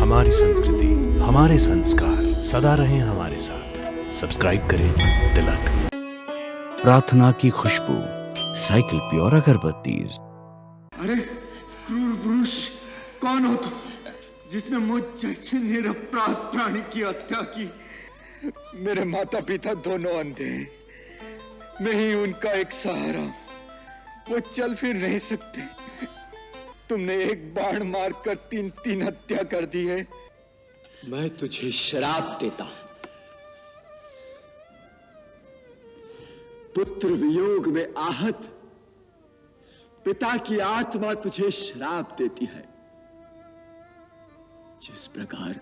हमारी संस्कृति, हमारे संस्कार सदा रहें हमारे साथ। सब्सक्राइब करें तिलक। प्रार्थना की खुशबू, साइकिल प्योर अगरबत्ती। अरे क्रूर पुरुष, कौन हो तुम जिसने मुझ जैसे निरपराध प्राणी की हत्या की? मेरे माता पिता दोनों अंधे हैं, मैं ही उनका एक सहारा हूं। वो चल फिर नहीं सकते। तुमने एक बाण मारकर तीन हत्या कर दी है। मैं तुझे श्राप देता हूं। पुत्र वियोग में आहत पिता की आत्मा तुझे श्राप देती है। जिस प्रकार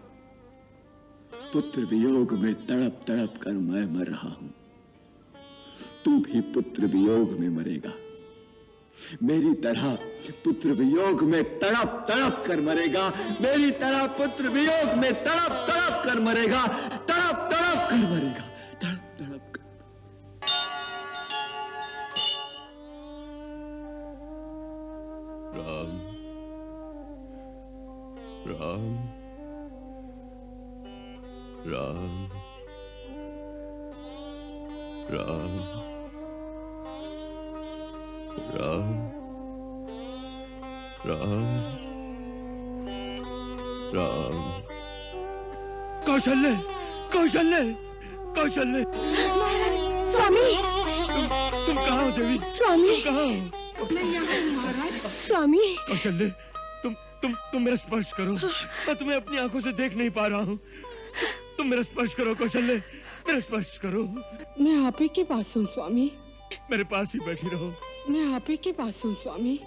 पुत्र वियोग में तड़प तड़प कर मैं मर रहा हूं, तू भी पुत्र वियोग में मरेगा। मेरी तरह पुत्र वियोग में तड़प तड़प कर मरेगा। मेरी तरह पुत्र वियोग में तड़प तड़प कर मरेगा। तड़प तड़प कर मरेगा। तड़प तड़प कर। राम राम राम राम राम राम राम। कौशल्य कौशल्य कौशल्य, स्वामी, तुम कहाँ हो देवी? स्वामी, तुम कहाँ हो? स्वामी, कौशल्य, तुम मेरा स्पर्श करो। मैं तुम्हें अपनी आंखों से देख नहीं पा रहा हूँ। तुम मेरा स्पर्श करो कौशल्य, मेरा स्पर्श करो। मैं आप ही के पास हूँ स्वामी। मेरे पास ही बैठी रहो। मैं आप ही के पास हूँ स्वामी।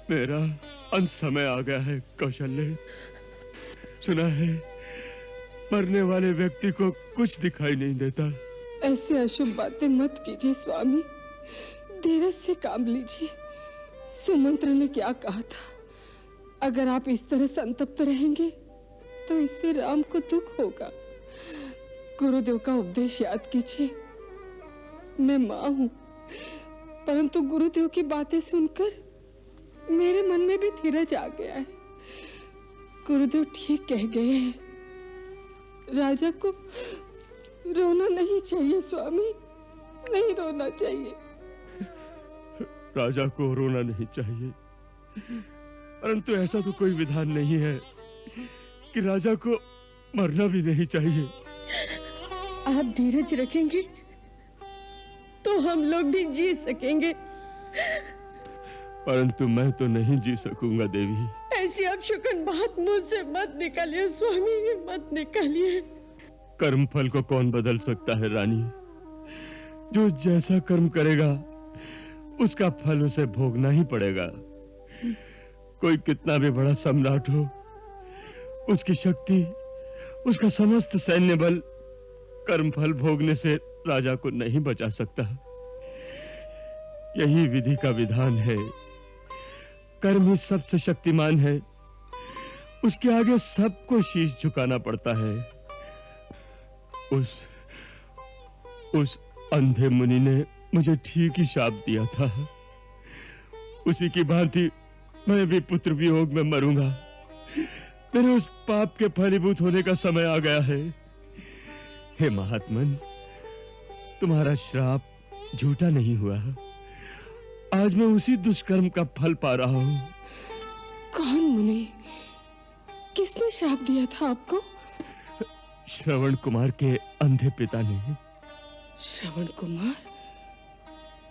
मेरा अंत समय आ गया है कौशल्य। सुना है मरने वाले व्यक्ति को कुछ दिखाई नहीं देता। ऐसे अशुभ बातें मत कीजिए स्वामी, धीरज से काम लीजिए। सुमंत्र ने क्या कहा था, अगर आप इस तरह संतप्त रहेंगे तो इससे राम को दुख होगा। गुरुदेव का उपदेश याद कीजिए। मैं माँ हूँ, परंतु गुरुदेव की बातें सुनकर मेरे मन में भी धीरज आ गया है। गुरुदेव ठीक कह गए हैं, राजा को रोना नहीं चाहिए स्वामी, नहीं रोना चाहिए। राजा को रोना नहीं चाहिए, परंतु ऐसा तो कोई विधान नहीं है कि राजा को मरना भी नहीं चाहिए। आप धीरज रखेंगे तो हम लोग भी जी सकेंगे। परंतु मैं तो नहीं जी सकूंगा देवी। ऐसी आप शुकन बात मुझसे मत निकालिए स्वामी, मत निकालिए। कर्म फल को कौन बदल सकता है रानी? जो जैसा कर्म करेगा उसका फल उसे भोगना ही पड़ेगा। कोई कितना भी बड़ा सम्राट हो, उसकी शक्ति, उसका समस्त सैन्य बल कर्म फल भोगने से राजा को नहीं बचा सकता। यही विधि का विधान है। कर्म ही सबसे शक्तिमान है, उसके आगे सबको शीश झुकाना पड़ता है। उस अंधे मुनि ने मुझे ठीक ही शाप दिया था। उसी की भांति मैं भी पुत्र वियोग में मरूंगा। मेरे उस पाप के फलीभूत होने का समय आ गया है। हे महात्मन, तुम्हारा श्राप झूठा नहीं हुआ। आज मैं उसी दुष्कर्म का फल पा रहा हूं। कौन मुनि? किसने श्राप दिया था आपको? श्रवण कुमार के अंधे पिता ने। श्रवण कुमार?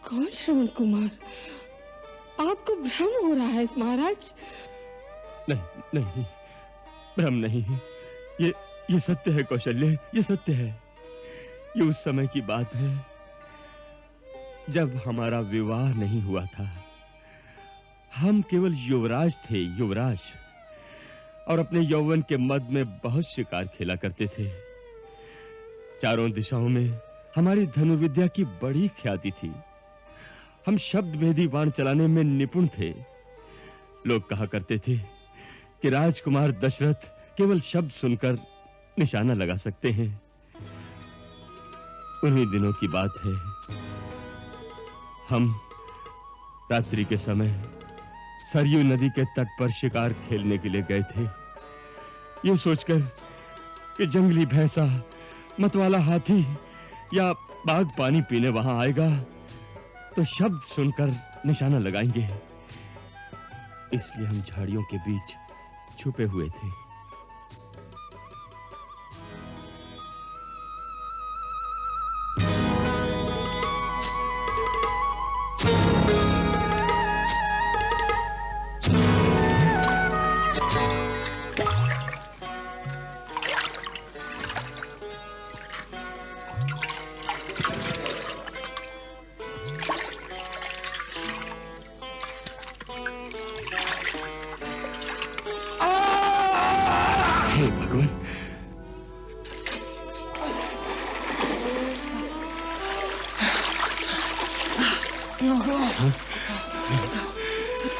कौन श्रवण कुमार? आपको भ्रम हो रहा है महाराज। नहीं नहीं, भ्रम नहीं। ये सत्य है कौशल्य, ये सत्य है। ये उस समय की बात है जब हमारा विवाह नहीं हुआ था। हम केवल युवराज थे, युवराज, और अपने यौवन के मद में बहुत शिकार खेला करते थे। चारों दिशाओं में हमारी धनुर्विद्या की बड़ी ख्याति थी। हम शब्द भेदी बाण चलाने में निपुण थे। लोग कहा करते थे कि राजकुमार दशरथ केवल शब्द सुनकर निशाना लगा सकते हैं। उन्हीं दिनों की बात है। हम रात्रि के समय सरयू नदी के तट पर शिकार खेलने के लिए गए थे, ये सोचकर कि जंगली भैंसा, मतवाला हाथी या बाघ पानी पीने वहां आएगा तो शब्द सुनकर निशाना लगाएंगे। इसलिए हम झाड़ियों के बीच छुपे हुए थे।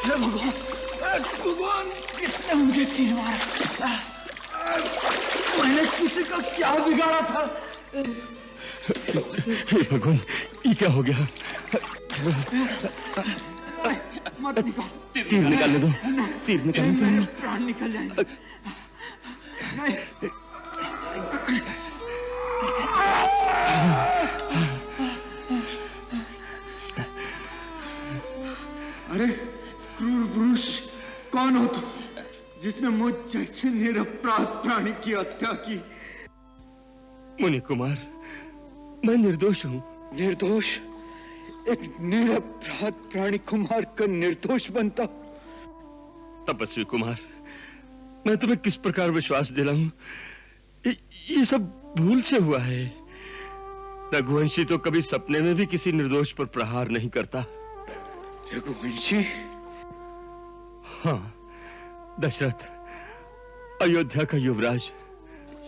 हे भगवान, भगवान, किसने मुझे तीर मारा? मैंने किसी का क्या बिगाड़ा था? हे भगवान, ये क्या हो गया? मत निकाल। तीर निकालने दो, तीर निकालने दो। मेरे प्राण निकल जाएंगे। नहीं। अरे क्रूर पुरुष, कौन हो तुम, जिसने मुझ जैसे निरपराध प्राणी की हत्या की? मुनि कुमार, मैं निर्दोष हूँ। निर्दोष? एक निरपराध प्राणी को मारकर निर्दोष बनता? तपस्वी कुमार, मैं तुम्हें किस प्रकार विश्वास दिलाऊं? ये सब भूल से हुआ है। रघुवंशी तो कभी सपने में भी किसी निर्दोष पर प्रहार नहीं करता। रघुवंशी? हाँ, दशरथ, अयोध्या का युवराज।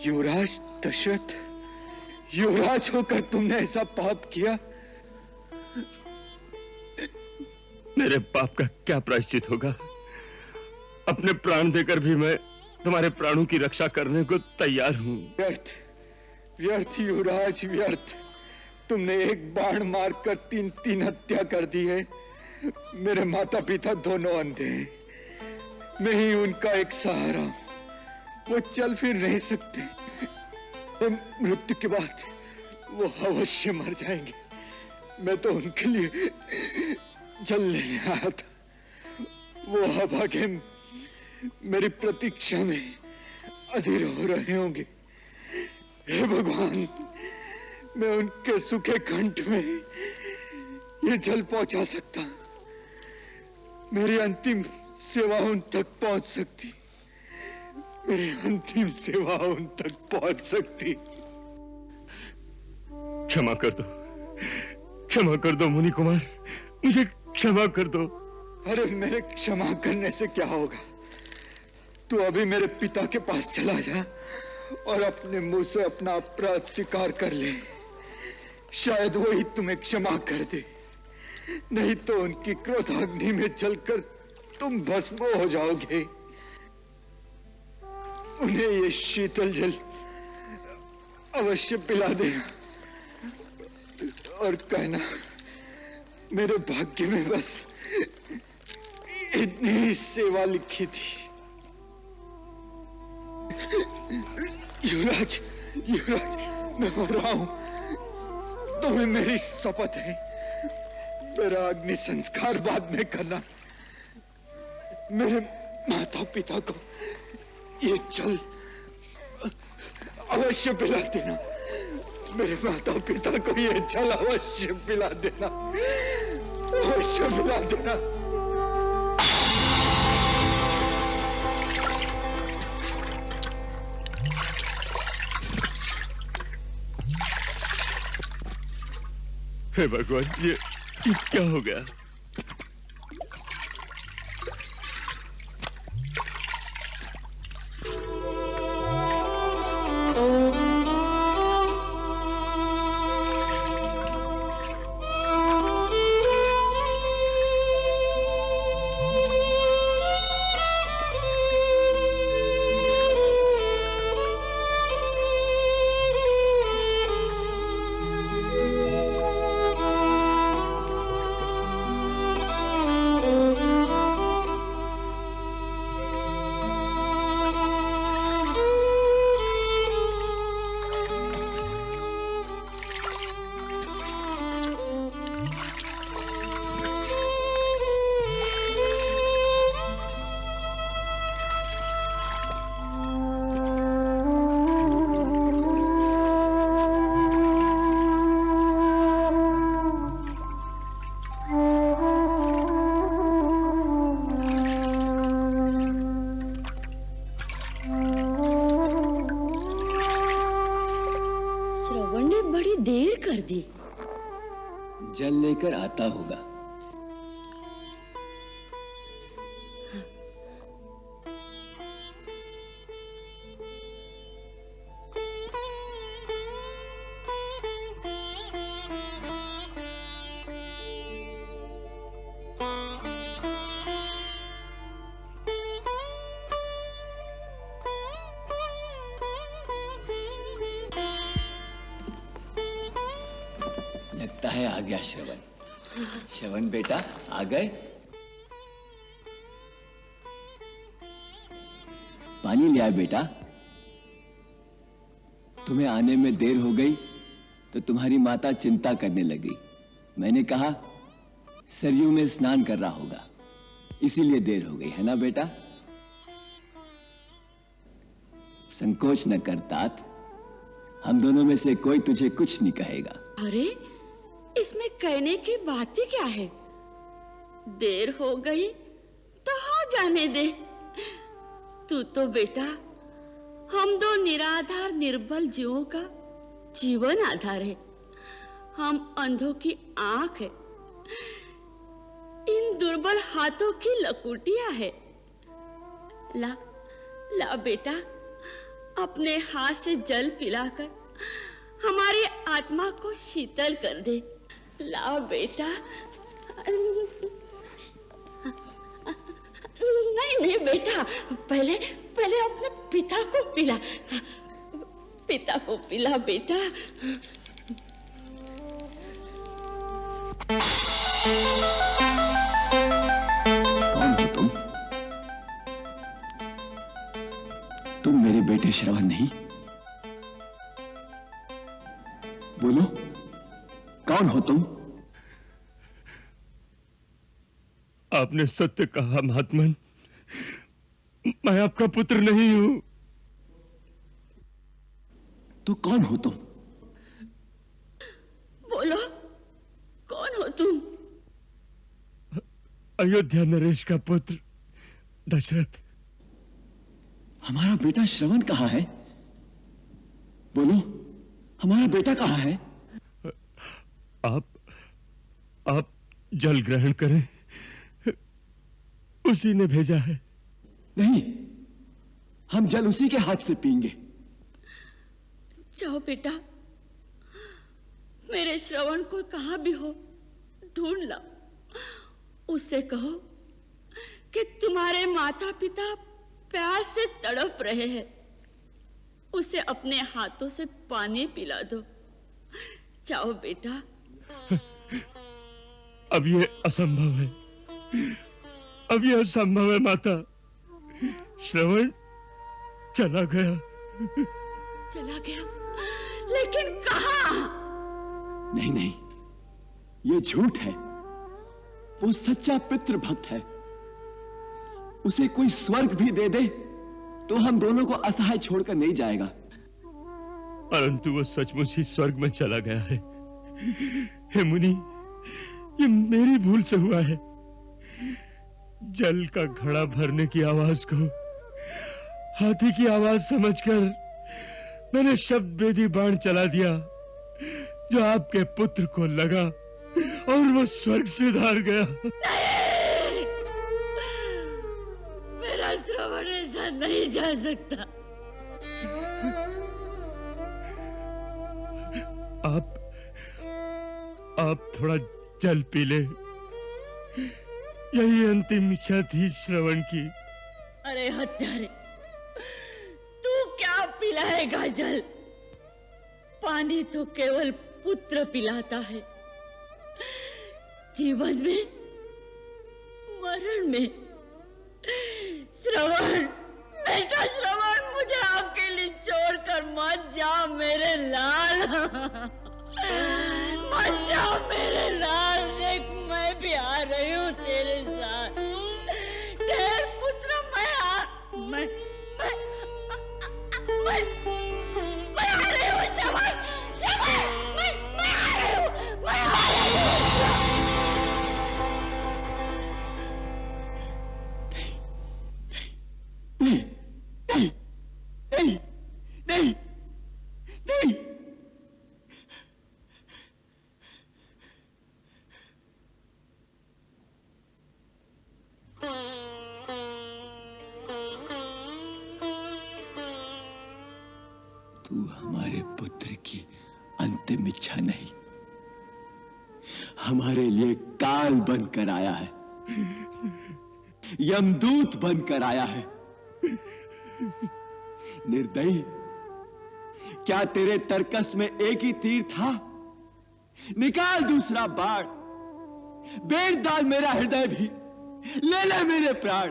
युवराज दशरथ? युवराज होकर तुमने ऐसा पाप किया? मेरे पाप का क्या प्रायश्चित होगा? अपने प्राण देकर भी मैं तुम्हारे प्राणों की रक्षा करने को तैयार हूँ। व्यर्थ, व्यर्थ युवराज, व्यर्थ। तुमने एक बाण मारकर तीन हत्या कर दी है। मेरे माता पिता दोनों अंधे हैं, मैं ही उनका एक सहारा हूं। वो चल फिर नहीं सकते। मृत्यु के बाद वो अवश्य मर जाएंगे। मैं तो उनके लिए जल लेने आया था। वो अभागे मेरी प्रतीक्षा में अधीर हो रहे होंगे। हे भगवान, मैं उनके सूखे कंठ में ये जल पहुंचा सकता, मेरी अंतिम सेवा उन तक पहुंच सकती, मेरी अंतिम सेवा उन तक पहुंच सकती। क्षमा कर दो, क्षमा कर दो मुनि कुमार, मुझे क्षमा कर दो। अरे मेरे क्षमा करने से क्या होगा? तू अभी मेरे पिता के पास चला जा और अपने मुंह से अपना अपराध स्वीकार कर ले। शायद वही तुम्हें क्षमा कर दे, नहीं तो उनकी क्रोधाग्नि में जलकर तुम भस्म हो जाओगे। उन्हें ये शीतल जल अवश्य पिला देना और कहना मेरे भाग्य में बस इतनी ही सेवा लिखी थी। युवराज, युवराज, मैं मर रहा हूं। तुम्हें मेरी शपथ है, मेरा अग्नि संस्कार बाद में करना। मेरे माता पिता को ये जल अवश्य पिला देना। मेरे माता पिता को ये जल अवश्य पिला देना, अवश्य पिला देना। हे भगवान, ये क्या हो गया? देर कर दी। जल लेकर आता होगा। लगता है आ गया श्रवण। श्रवण बेटा आ गए? पानी ले आए बेटा। तुम्हें आने में देर हो गई तो तुम्हारी माता चिंता करने लगी। मैंने कहा सरयू में स्नान कर रहा होगा, इसीलिए देर हो गई, है ना बेटा? संकोच न कर तात, हम दोनों में से कोई तुझे कुछ नहीं कहेगा। अरे इसमें कहने की बात ही क्या है? देर हो गई तो हो जाने दे। तू तो बेटा हम दो निराधार निर्बल जीवों का जीवन आधार है। हम अंधों की आंख है, इन दुर्बल हाथों की लकुटियां है। ला ला बेटा, अपने हाथ से जल पिलाकर हमारी आत्मा को शीतल कर दे। ला बेटा। नहीं नहीं बेटा, पहले पहले अपने पिता को पिला। पिता को पिला बेटा। कौन हो तुम? तुम मेरे बेटे श्रवण नहीं? बोलो, कौन हो तुम? आपने सत्य कहा महात्मन, मैं आपका पुत्र नहीं हूं। तो कौन हो तुम? बोलो, कौन हो तुम? अयोध्या नरेश का पुत्र दशरथ। हमारा बेटा श्रवण कहाँ है? बोलो, हमारा बेटा कहाँ है? आप जल ग्रहण करें, उसी ने भेजा है। नहीं, हम जल उसी के हाथ से पीएंगे। जाओ बेटा, मेरे श्रवण को कहां भी हो ढूंढ लाओ। उससे कहो कि तुम्हारे माता पिता प्यास से तड़प रहे हैं, उसे अपने हाथों से पानी पिला दो। जाओ बेटा। अब ये असंभव है, अब ये असंभव है माता। श्रवण चला गया। चला गया? लेकिन कहां? नहीं नहीं, ये झूठ है। वो सच्चा पितृ भक्त है। उसे कोई स्वर्ग भी दे दे तो हम दोनों को असहाय छोड़कर नहीं जाएगा। परंतु वो सचमुच ही स्वर्ग में चला गया है। हे मुनि, ये मेरी भूल से हुआ है। जल का घड़ा भरने की आवाज को हाथी की आवाज समझकर मैंने शब्द भेदी बाण चला दिया, जो आपके पुत्र को लगा और वो स्वर्ग से उधार गया। नहीं! मेरा श्रवण ऐसा नहीं जा सकता। आप थोड़ा जल पी ले, यही अंतिम इच्छा थी श्रवण की। अरे हत्यारे, तू क्या पिलाएगा जल? पानी तो केवल पुत्र पिलाता है। जीवन में, मरण में। श्रवण, बेटा श्रवण, मुझे अकेले छोड़कर मत जा मेरे लाल। मत जा मेरे लाल, देख मैं भी आ रही हूँ तेरे साथ। ढेर पुत्र, मैं आ रही हूँ श्रवण, श्रवण, मैं आ रही हूँ, मैं आ रही हूँ। नहीं नहीं, नहीं नहीं, नहीं, तू हमारे पुत्र की अंतिम इच्छा नहीं, हमारे लिए काल बनकर आया है, यमदूत बनकर आया है। निर्दयी, क्या तेरे तरकस में एक ही तीर था? निकाल दूसरा बाण, बेच डाल मेरा हृदय भी, ले ले मेरे प्राण।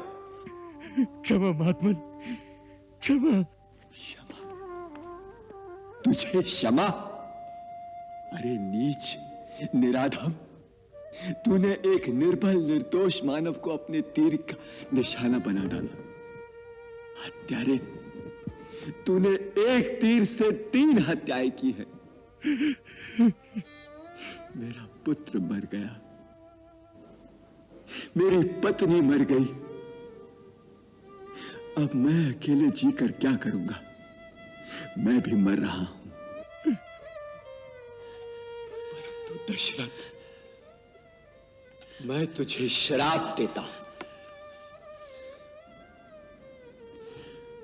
क्षमा महात्मन, क्षमा। क्षमा? तुझे क्षमा? अरे नीच, निराधम, तूने एक निर्बल निर्दोष मानव को अपने तीर का निशाना बना डाला। हत्यारे, तूने एक तीर से 3 हत्याएं की है। मेरा पुत्र मर गया, मेरी पत्नी मर गई, अब मैं अकेले जीकर क्या करूंगा? मैं भी मर रहा हूं। परंतु दशरथ, मैं तुझे श्राप देता हूं।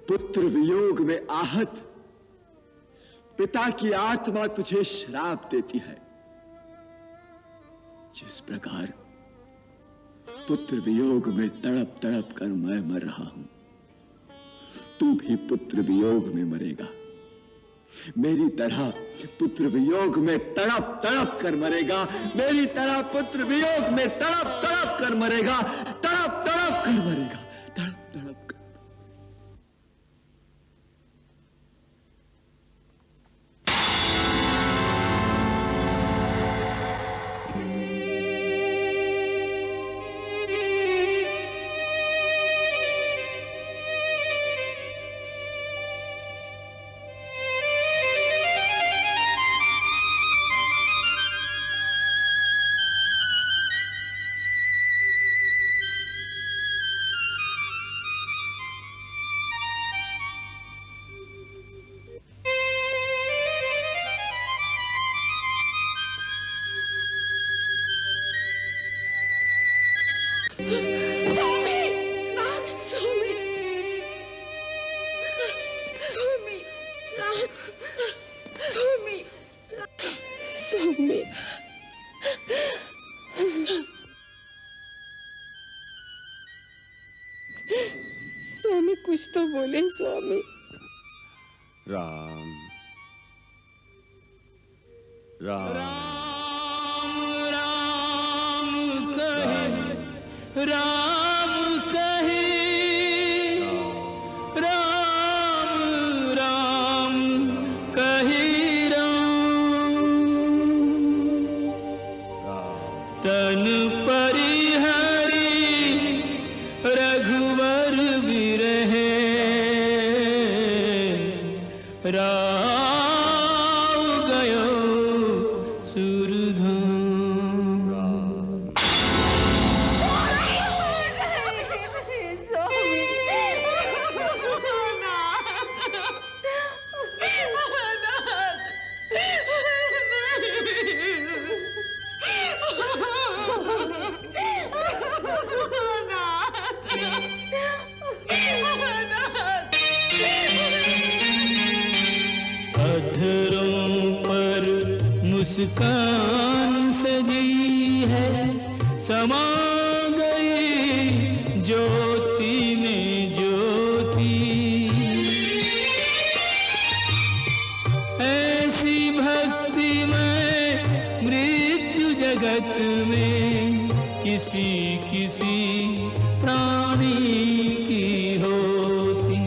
पुत्र वियोग में आहत पिता की आत्मा तुझे श्राप देती है। जिस प्रकार पुत्र वियोग में तड़प तड़प कर मैं मर रहा हूं, तू भी पुत्र वियोग में मरेगा। मेरी तरह पुत्र वियोग में तड़प तड़प कर मरेगा, मेरी तरह पुत्र वियोग में तड़प तड़प कर मरेगा, तड़प तड़प कर मरेगा, तड़प तड़प कर। स्वामी, कुछ तो बोले स्वामी। राम राम राम कहे, राम राम कहे, राम तन परिहरी रघुवर बिरहे, राव गयो सुरधाम। अधरों पर मुस्कान सजी है, समा गई ज्योति में ज्योति। ऐसी भक्ति में मृत्यु जगत में किसी किसी प्राणी की होती,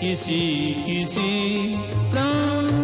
किसी किसी प्राणी